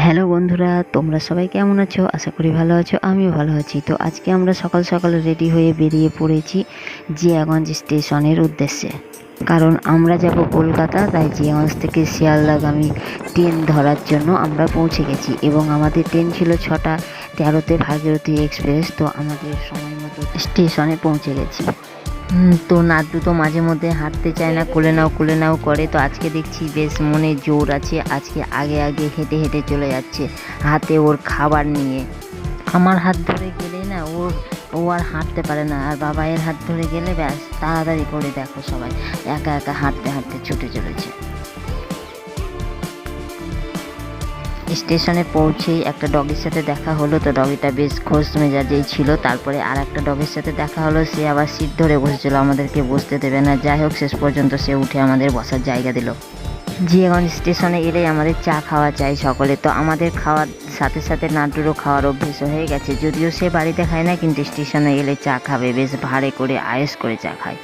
Hello বন্ধুরা, তোমরা সবাই কেমন আছো? আশা করি ভালো আছো, আমিও ভালো আছি। তো আজকে আমরা সকাল সকাল রেডি হয়ে বেরিয়ে পড়েছি জিয়াগঞ্জ স্টেশনের উদ্দেশ্যে। কারণ আমরা যাব কলকাতা, তাই জিয়াগঞ্জ থেকে শিয়ালদাগামী ট্রেন ধরার জন্য আমরা পৌঁছে গেছি। এবং আমাদের ট্রেন ছিল 6:13-তে ভাগীরথী এক্সপ্রেস। তো আমাদের সময় মতো স্টেশনে পৌঁছে গেছি। তো নাড্ডু তো মাঝে মধ্যে হাঁটতে চায় না, কোলে নাও করে। তো আজকে দেখছি বেশ মনে জোর আছে, আজকে আগে আগে হেঁটে হেঁটে চলে যাচ্ছে, হাতে ওর খাবার নিয়ে। আমার হাত ধরে গেলে না ও আর হাঁটতে পারে না, আর বাবাইয়ের হাত ধরে গেলে ব্যাস তাড়াতাড়ি করে দেখো সবাই একা একা হাঁটতে হাঁটতে ছুটে চলেছে। স্টেশনে পৌঁছেই একটা ডগির সাথে দেখা হলো। তো ডগিটা বেশ খোশ মেজাজেই ছিল। তারপরে আর একটা ডগির সাথে দেখা হলো, সে আবার সিট ধরে বসেছিল, আমাদেরকে বসতে দেবে না। যাই হোক, শেষ পর্যন্ত সে উঠে আমাদের বসার জায়গা দিল। জিয়াগঞ্জ স্টেশনে এলেই আমাদের চা খাওয়া চাই সকলে। তো আমাদের খাওয়ার সাথে সাথে নাড্ডুরও খাওয়ার অভ্যেস হয়ে গেছে, যদিও সে বাড়িতে খায় না, কিন্তু স্টেশনে এলে চা খাবে, বেশ ভাড়ে করে আয়েস করে চা খায়।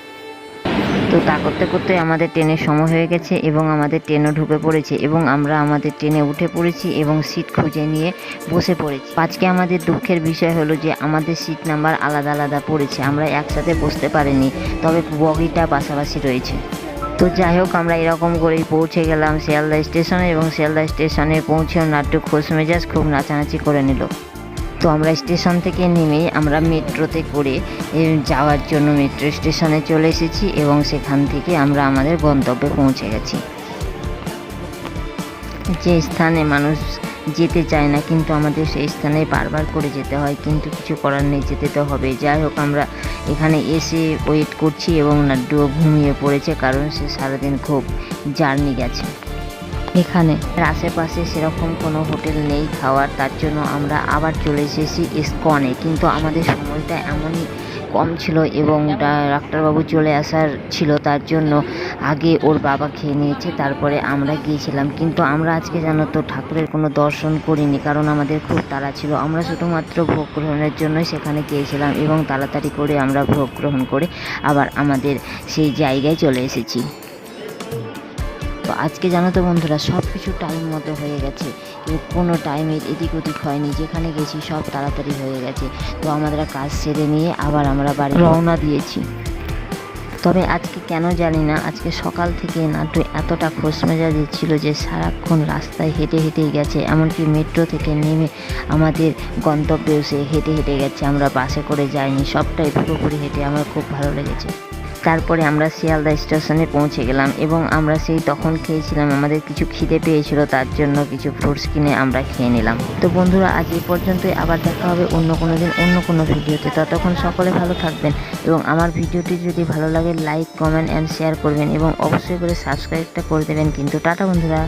তো তা করতে করতে আমাদের ট্রেনের সময় হয়ে গেছে এবং আমাদের ট্রেনও ঢুকে পড়েছে এবং আমরা আমাদের ট্রেনে উঠে পড়েছি এবং সিট খুঁজে নিয়ে বসে পড়েছি। আজকে আমাদের দুঃখের বিষয় হলো যে আমাদের সিট নাম্বার আলাদা আলাদা পড়েছে, আমরা একসাথে বসতে পারিনি, তবে বগিটা পাশাপাশি রয়েছে। তো যাই হোক, আমরা এরকম করেই পৌঁছে গেলাম শিয়ালদা স্টেশনে এবং শিয়ালদা স্টেশনে পৌঁছেও নাট্টু খোশ মেজাজ খুব নাচানাচি করে নিল। তো আমরা স্টেশন থেকে নেমেই আমরা মেট্রোতে করে যাওয়ার জন্য মেট্রো স্টেশনে চলে এসেছি এবং সেখান থেকে আমরা আমাদের গন্তব্যে পৌঁছে গেছি। যে স্থানে মানুষ যেতে চায় না, কিন্তু আমাদের সেই স্থানে বারবার করে যেতে হয়, কিন্তু কিছু করার নেই, যেতে তো হবে। যাই হোক, আমরা এখানে এসে ওয়েট করছি এবং নাড্ডুও ঘুমিয়ে পড়েছে, কারণ সে সারাদিন খুব জার্নি গেছে। এখানে আশেপাশে সেরকম কোনো হোটেল নেই খাওয়ার, তার জন্য আমরা আবার চলে এসেছি ইসকনে। কিন্তু আমাদের সময়টা এমনই কম ছিল এবং ডাক্তারবাবু চলে আসার ছিল, তার জন্য আগে ওর বাবা খেয়ে নিয়েছে, তারপরে আমরা গিয়েছিলাম। কিন্তু আমরা আজকে জানো তো ঠাকুরের কোনো দর্শন করিনি, কারণ আমাদের খুব তাড়া ছিল। আমরা শুধুমাত্র ভোগ গ্রহণের জন্যই সেখানে গিয়েছিলাম এবং তাড়াতাড়ি করে আমরা ভোগ গ্রহণ করে আবার আমাদের সেই জায়গায় চলে এসেছি। তো আজকে জানো তো বন্ধুরা, সব কিছু টাইম মতো হয়ে গেছে, কোনো টাইমের এদিক ওদিক হয়নি, যেখানে গেছি সব তাড়াতাড়ি হয়ে গেছে। তো আমাদের কাজ সেরে নিয়ে আবার আমরা বাড়ি রওনা দিয়েছি। তবে আজকে কেন জানি না, আজকে সকাল থেকে নাট্টু এতটা খোশ মেজাজে ছিল যে সারাক্ষণ রাস্তায় হেঁটে হেঁটেই গেছে, এমনকি মেট্রো থেকে নেমে আমাদের গন্তব্যেও সে হেঁটে হেঁটে গেছে, আমরা বাসে করে যাইনি, সবটাই পুরোপুরি হেঁটে। আমার খুব ভালো লেগেছে। তারপরে আমরা শিয়ালদা স্টেশনে পৌঁছে গেলাম এবং আমরা সেই তখন খেয়েছিলাম, আমাদের কিছু খিদে পেয়েছিল, তার জন্য কিছু ফ্রুটস কিনে আমরা খেয়ে নিলাম। তো বন্ধুরা, আজ এই পর্যন্তই, আবার দেখা হবে অন্য কোনো দিন অন্য কোনো ভিডিওতে। ততক্ষণ সকলে ভালো থাকবেন এবং আমার ভিডিওটি যদি ভালো লাগে লাইক, কমেন্ট অ্যান্ড শেয়ার করবেন এবং অবশ্যই করে সাবস্ক্রাইবটা করে দেবেন কিন্তু। টাটা বন্ধুরা।